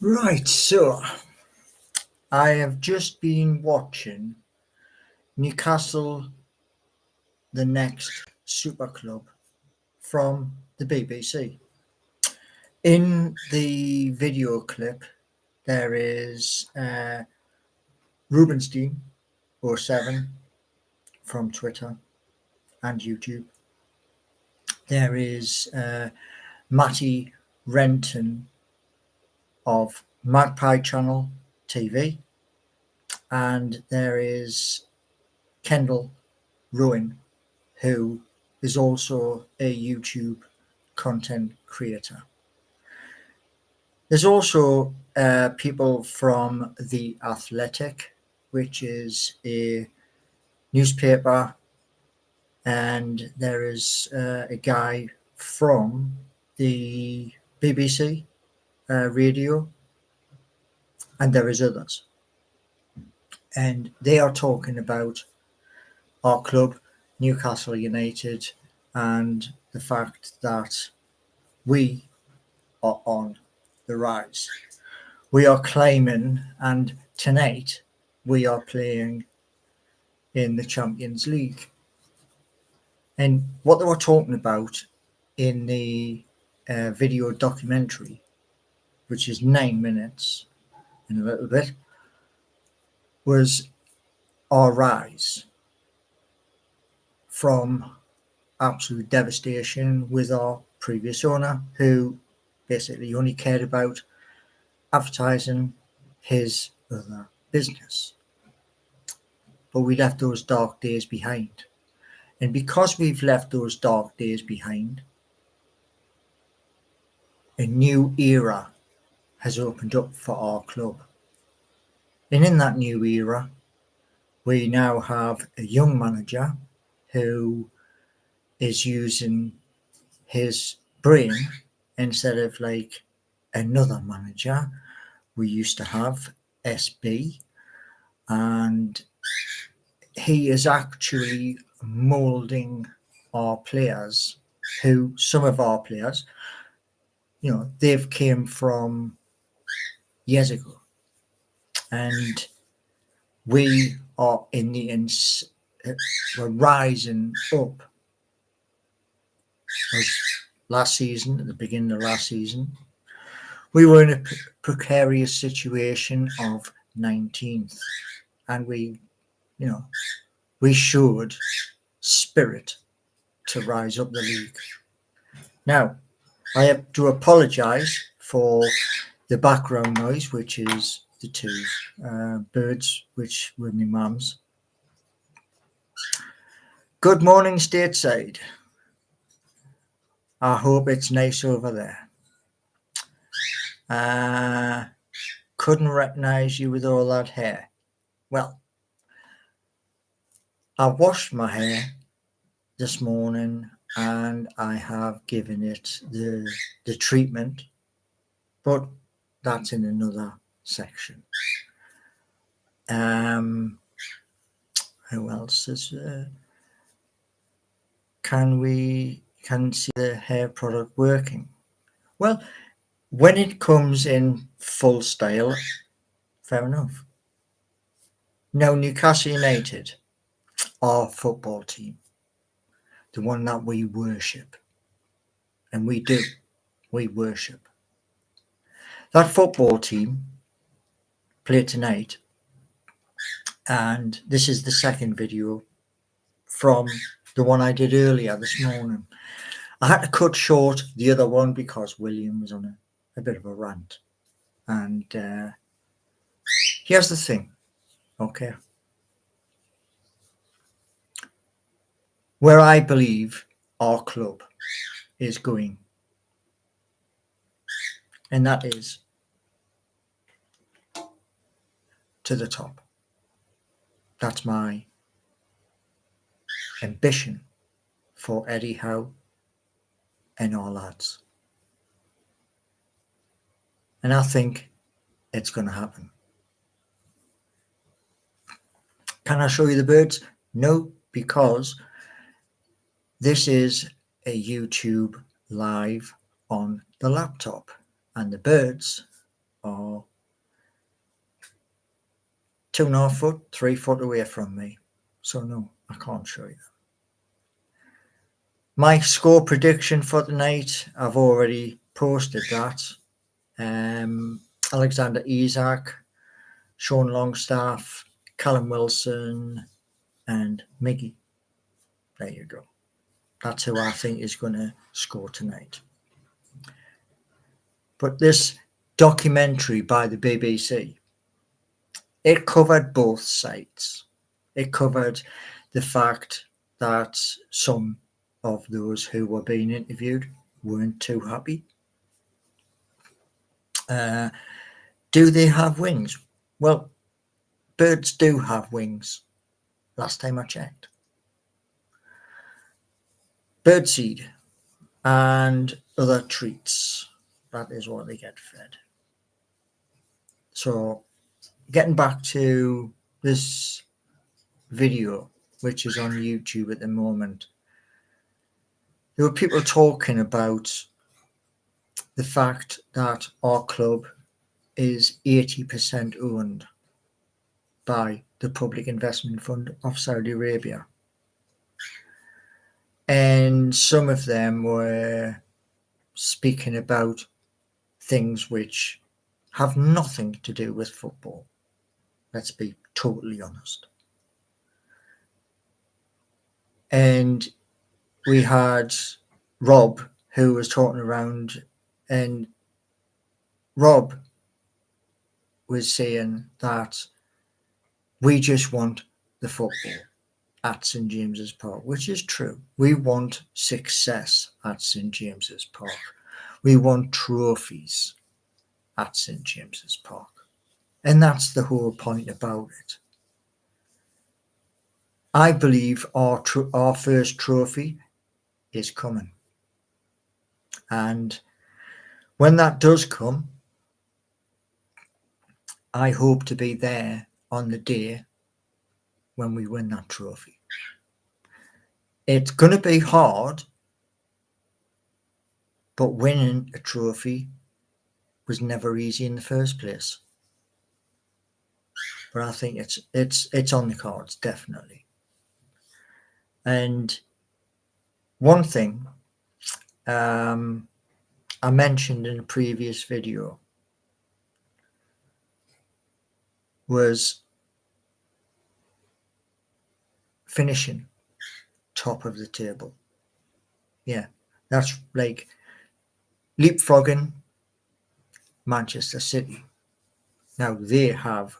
Right, so I have just been watching Newcastle, the next super club from the BBC. In the video clip, there is Rubenstein or 7 from Twitter and YouTube. There is Matty Renton of Magpie Channel TV, and there is Kendall Rowan, who is also a YouTube content creator. There's also people from The Athletic, which is a newspaper, and there is a guy from the BBC radio, and there is others. And they are talking about our club, Newcastle United, and the fact that we are on the rise. We are climbing, and tonight we are playing in the Champions League. And what they were talking about in the video documentary, which is 9 minutes and a little bit, was our rise from absolute devastation with our previous owner, who basically only cared about advertising his other business. But we left those dark days behind. And because we've left those dark days behind, a new era has opened up for our club. And in that new era, we now have a young manager who is using his brain instead of like another manager we used to have, SB, and he is actually moulding our players, who some of our players, they've came from years ago, and we are in the we're rising up. As last season, at the beginning of last season, we were in a precarious situation of 19th, and we showed spirit to rise up the league. Now, I have to apologise for the background noise, which is the two birds, which were my mum's. Good morning, stateside. I hope it's nice over there. Couldn't recognise you with all that hair. Well, I washed my hair this morning and I have given it the treatment, but that's in another section. Who else is can see the hair product working? Well, when it comes in full style, fair enough. Now, Newcastle United, our football team, the one that we worship, and we worship. That football team played tonight, and this is the second video from the one I did earlier this morning. I had to cut short the other one because William was on a bit of a rant. And here's the thing, okay? Where I believe our club is going, and that is to the top. That's my ambition for Eddie Howe and our lads. And I think it's going to happen. Can I show you the birds? No, because this is a YouTube live on the laptop, and the birds are 2.5 foot, 3 foot away from me. So no, I can't show you them. My score prediction for tonight, I've already posted that. Alexander Isak, Sean Longstaff, Callum Wilson, and Miggy. There you go. That's who I think is going to score tonight. But this documentary by the BBC, it covered both sides. It covered the fact that some of those who were being interviewed weren't too happy. Do they have wings? Well, birds do have wings. Last time I checked. Birdseed and other treats. That is what they get fed. So, getting back to this video, which is on YouTube at the moment, there were people talking about the fact that our club is 80% owned by the Public Investment Fund of Saudi Arabia. And some of them were speaking about things which have nothing to do with football. Let's be totally honest. And we had Rob, who was talking around, and Rob was saying that we just want the football at St James's Park, which is true. We want success at St James's Park. We want trophies at St James's Park. And that's the whole point about it. I believe our first trophy is coming. And when that does come, I hope to be there on the day when we win that trophy. It's going to be hard, but winning a trophy was never easy in the first place. But I think it's on the cards, definitely. And one thing I mentioned in a previous video was finishing top of the table. Yeah, that's like leapfrogging Manchester City. Now, they have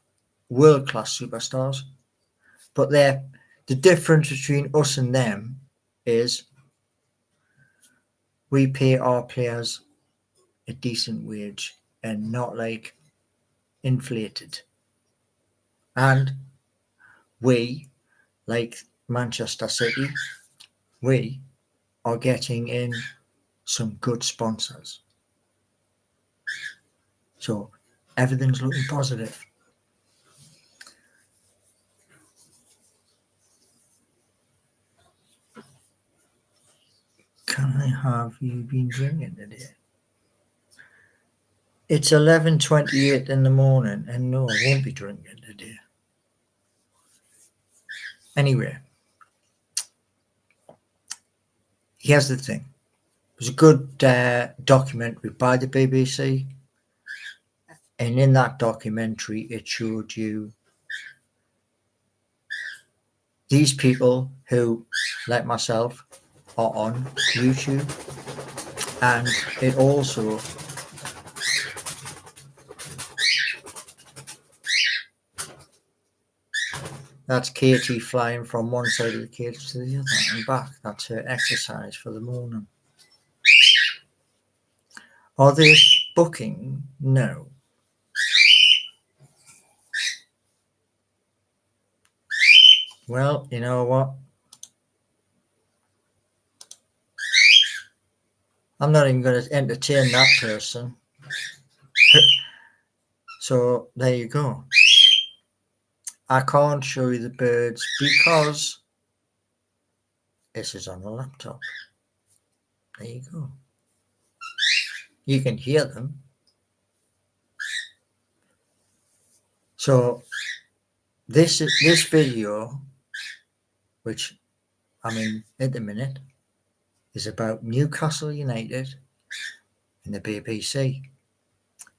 world-class superstars, but the difference between us and them is we pay our players a decent wage and not like inflated. And we, like Manchester City, we are getting in some good sponsors. So everything's looking positive. Can I have you been drinking today? It's 11:28 in the morning, and no, I won't be drinking today. Anyway, here's the thing. It was a good documentary by the BBC, and in that documentary, it showed you these people who, like myself, are on YouTube, and it also that's Katie flying from one side of the cage to the other and back. That's her exercise for the morning. Are they booking? No. Well, you know what? I'm not even going to entertain that person. So there you go. I can't show you the birds because this is on the laptop. There you go. You can hear them. So this video, which I'm in at the minute, is about Newcastle United and the BBC,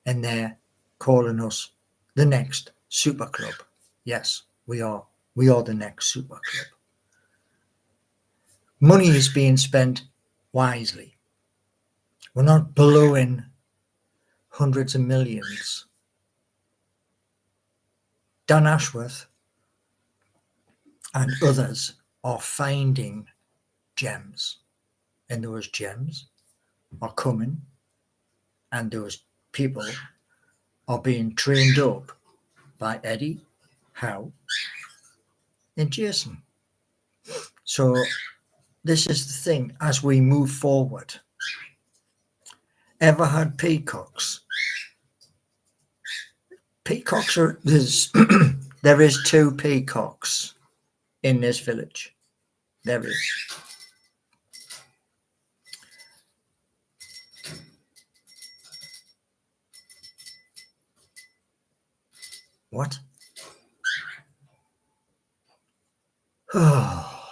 and they're calling us the next super club. Yes, we are the next super club. Money is being spent wisely. We're not blowing hundreds of millions. Dan Ashworth and others are finding gems, and those gems are coming, and those people are being trained up by Eddie, Howe, and Jason. So this is the thing as we move forward. Ever had peacocks? Peacocks are there is 2 peacocks in this village. There is. What? Oh.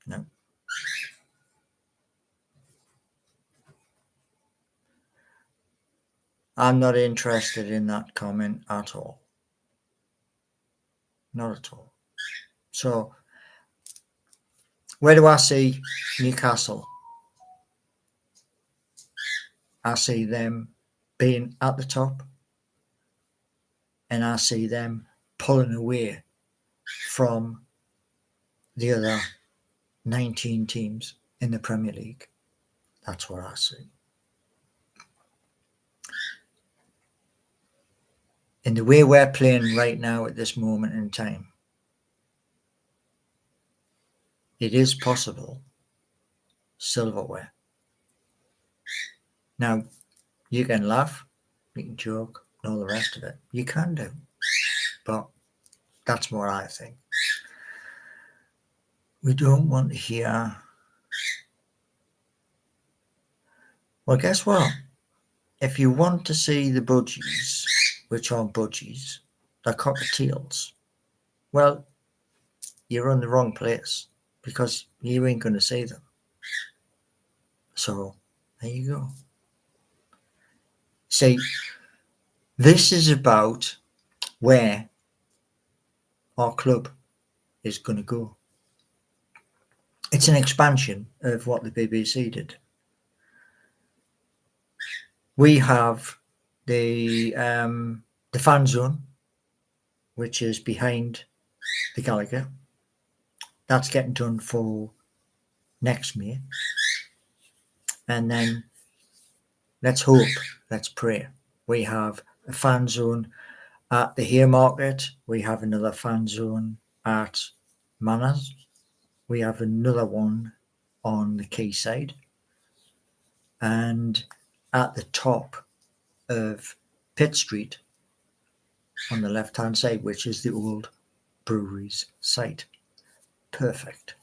No. I'm not interested in that comment at all. Not at all. So, where do I see Newcastle? I see them being at the top, and I see them pulling away from the other 19 teams in the Premier League. That's what I see. In the way we're playing right now at this moment in time, it is possible silverware. Now, you can laugh, you can joke, and all the rest of it. You can do. But that's what I think. We don't want to hear. Well, guess what? If you want to see the budgies, which aren't budgies, they're cockatiels, well, you're in the wrong place because you ain't going to see them. So, there you go. See, this is about where our club is going to go. It's an expansion of what the BBC did. We have the fan zone, which is behind the Gallagher. That's getting done for next May. And then let's hope, let's pray. We have a fan zone at the Haymarket. We have another fan zone at Manners. We have another one on the quayside. And at the top of Pitt Street on the left-hand side, which is the old brewery's site. Perfect.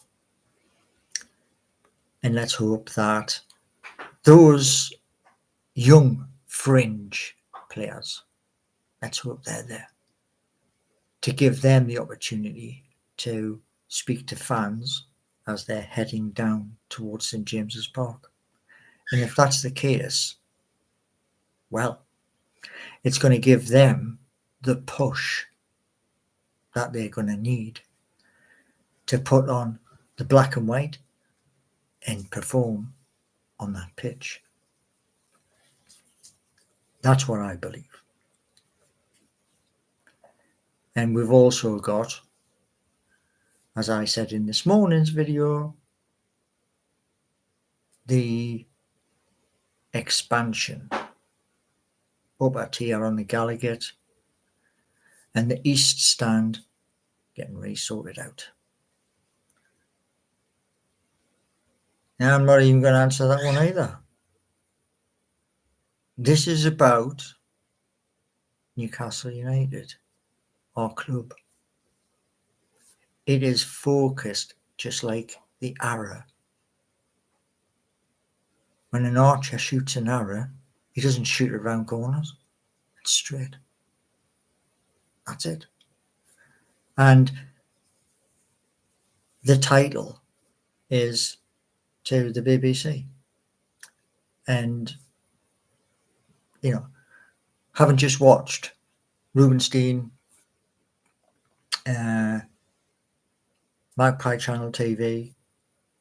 And let's hope that those young fringe players, let's hope they're there to give them the opportunity to speak to fans as they're heading down towards St James's Park. And if that's the case, well, it's going to give them the push that they're going to need to put on the black and white and perform on that pitch. That's what I believe. And we've also got, as I said in this morning's video, the expansion up at here on the Gallagher and the East Stand getting re-sorted out. Now, I'm not even going to answer that one either. This is about Newcastle United, our club. It is focused just like the arrow. When an archer shoots an arrow, he doesn't shoot around corners. It's straight. That's it. And the title is to the BBC. And, having just watched Rubenstein, Magpie Channel TV,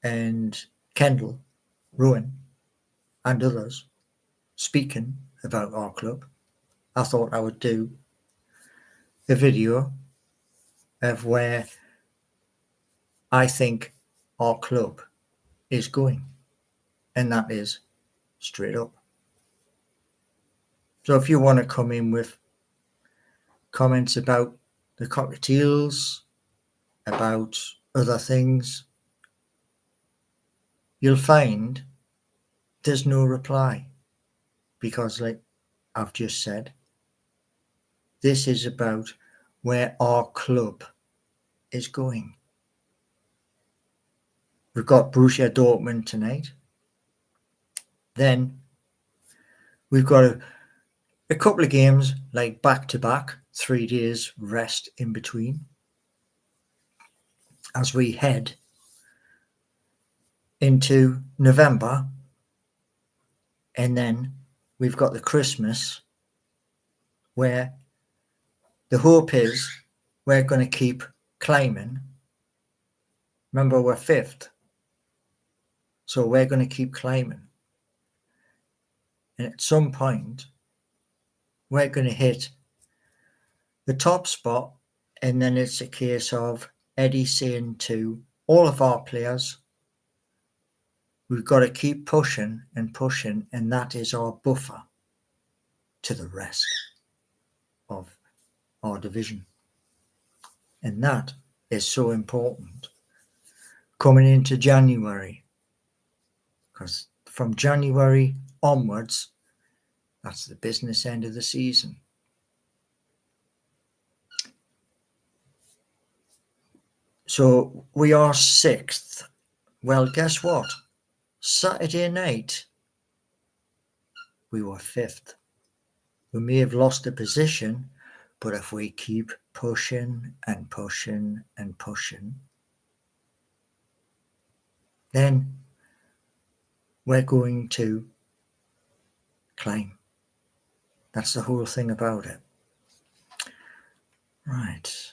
and Kendall, Rowan, and others speaking about our club, I thought I would do a video of where I think our club is going, and that is straight up. So if you want to come in with comments about the cockatiels, about other things, you'll find there's no reply, because like I've just said, this is about where our club is going. We've got Borussia Dortmund tonight. Then we've got a couple of games like back to back, 3 days rest in between, as we head into November. And then we've got the Christmas, where the hope is we're going to keep climbing. Remember, we're 5th. So we're going to keep climbing. And at some point, we're going to hit the top spot. And then it's a case of Eddie saying to all of our players, we've got to keep pushing and pushing. And that is our buffer to the rest of our division. And that is so important coming into January, because from January onwards, that's the business end of the season. So we are 6th. Well, guess what? Saturday night, we were 5th. We may have lost a position, but if we keep pushing and pushing and pushing, then we're going to climb. That's the whole thing about it. Right.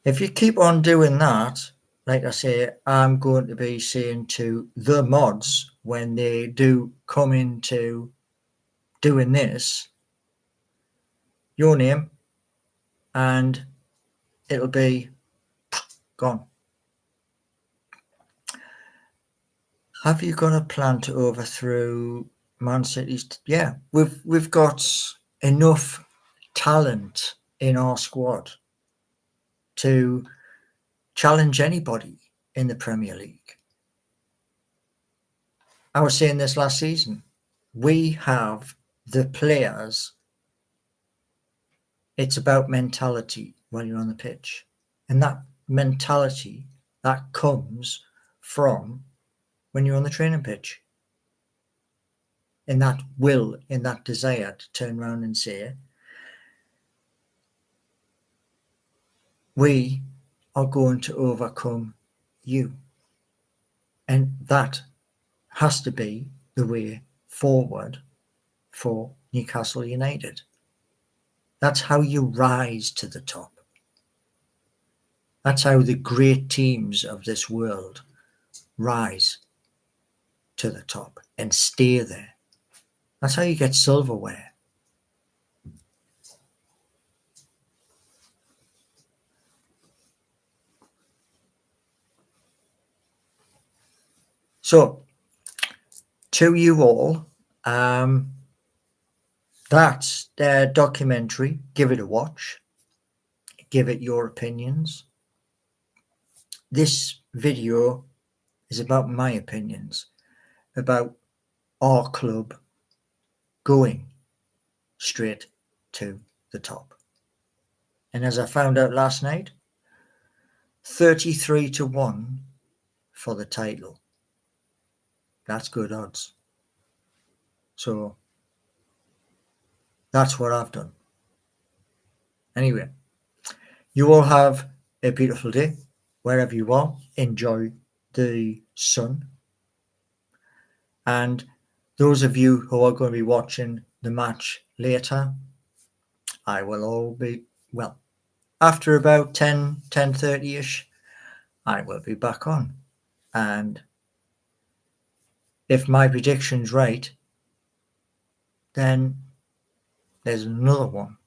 If you keep on doing that, like I say, I'm going to be saying to the mods when they do come into doing this, your name, and it'll be gone. Have you got a plan to overthrow Man City's? Yeah, we've got enough talent in our squad to challenge anybody in the Premier League. I was saying this last season. We have the players. It's about mentality while you're on the pitch. And that mentality, that comes from when you're on the training pitch. And that will, in that desire to turn around and say, we are going to overcome you. And that has to be the way forward for Newcastle United. That's how you rise to the top. That's how the great teams of this world rise to the top and stay there. That's how you get silverware. So, to you all, that's their documentary. Give it a watch. Give it your opinions. This video is about my opinions, about our club going straight to the top. And as I found out last night, 33-1 for the title. That's good odds. So That's what I've done. Anyway, you all have a beautiful day wherever you are. Enjoy the sun. And those of you who are going to be watching the match later, I will all be, well, after about 10:30ish, I will be back on. And if my prediction's right, then there's another one.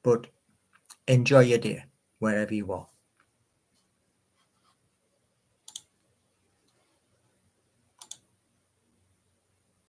But enjoy your day wherever you are.